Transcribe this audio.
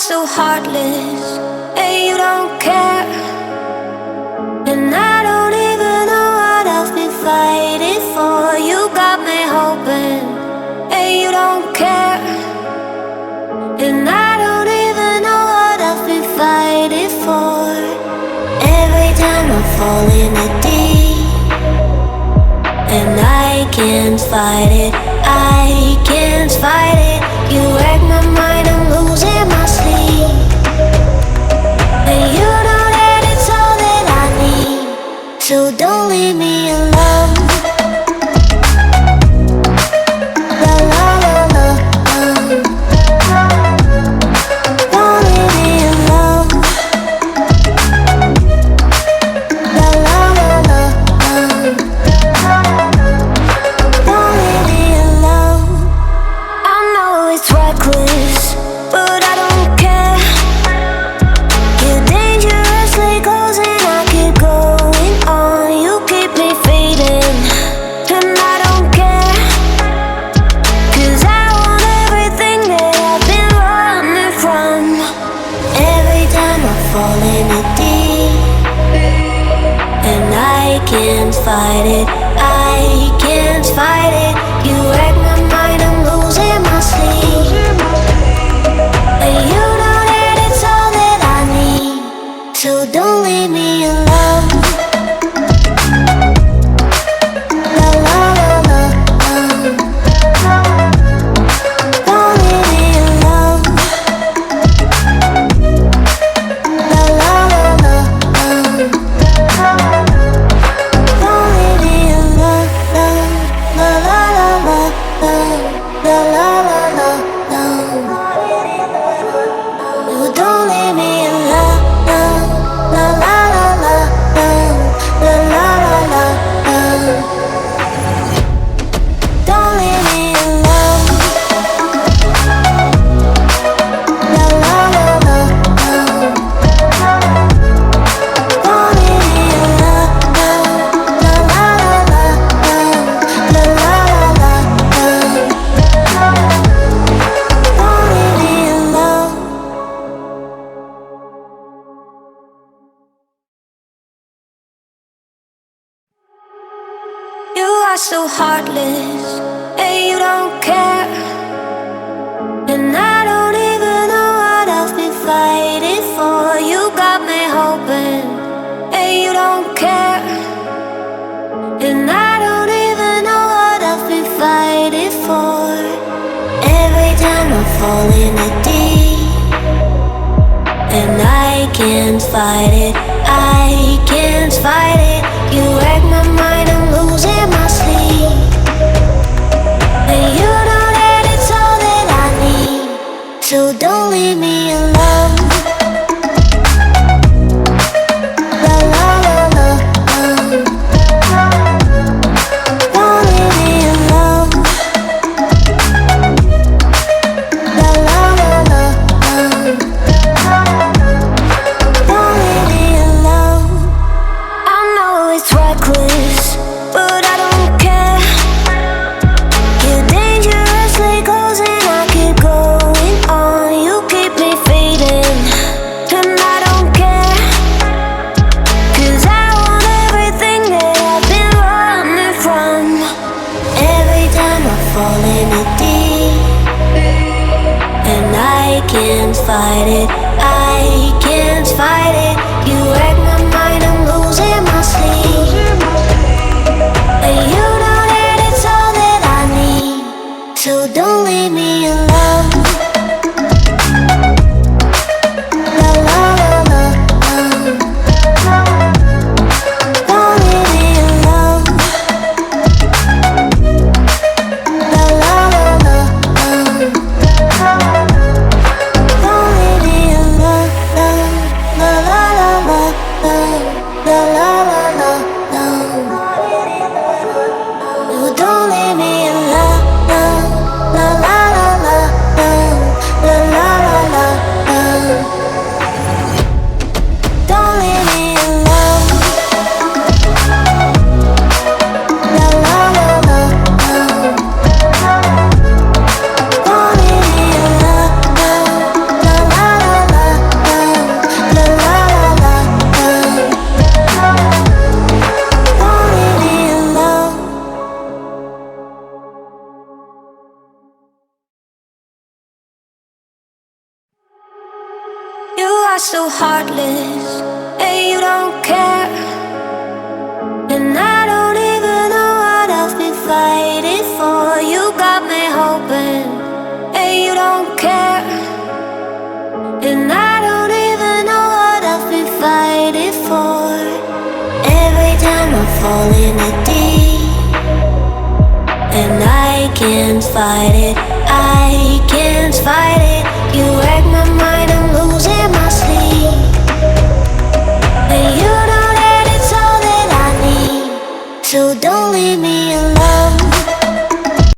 so heartless, and you don't care. And I don't even know what I've been fighting for. You got me hoping, and you don't care. And I don't even know what I've been fighting for. Every time I fall in the deep, and I can't fight it, I can't fight it. You wreck my mind, I'm losing my sleep. And you know that it's all that I need, so don't leave me alone. La la la la, don't leave me alone. La la la la, don't leave me alone. I know it's reckless, but I don't care. You're dangerously close and I keep going on. You keep me fading, and I don't care. 'Cause I want everything that I've been running from. Every time I fall in the deep, and I can't fight it, I can't fight it. You wreck my mind, I'm losing my sleep. And you know that it's all that I need, so don't leave me alone. La la la la, don't leave me alone. La la la la, don't leave me alone. La la la la, la la la la, no, don't leave me alone. La la la la, la la la la, don't leave me alone. La la la la, don't leave me alone. La la la la, la la la la, don't leave me alone. You are so heartless, and you don't care. And I don't even know what I've been fighting for. You got me hoping, and you don't care. And I don't even know what I've been fighting for. Every time I fall in the deep, and I can't fight it, I can't fight it. You wreck my mind, I'm losing my sleep. And you know that it's all that I need, so don't leave me alone. La la la la, don't leave me alone. La la la la, don't leave me alone. I know it's reckless, but I don't care. You're dangerously close and I keep going on. You keep me fading, and I don't care. 'Cause I want everything that I've been running from. Every time I fall in the deep, and I can't fight it, I can't fight it. You wreck my mind, I'm losing my sleep. And you know that it's all that I need, so don't leave me alone. La la la la, don't leave me alone. La la la la, don't leave me alone. La la la are so heartless, and you don't care. And I don't even know what I've been fighting for. You got me hoping, and you don't care. And I don't even know what I've been fighting for. Every time I fall in the deep, and I can't fight it.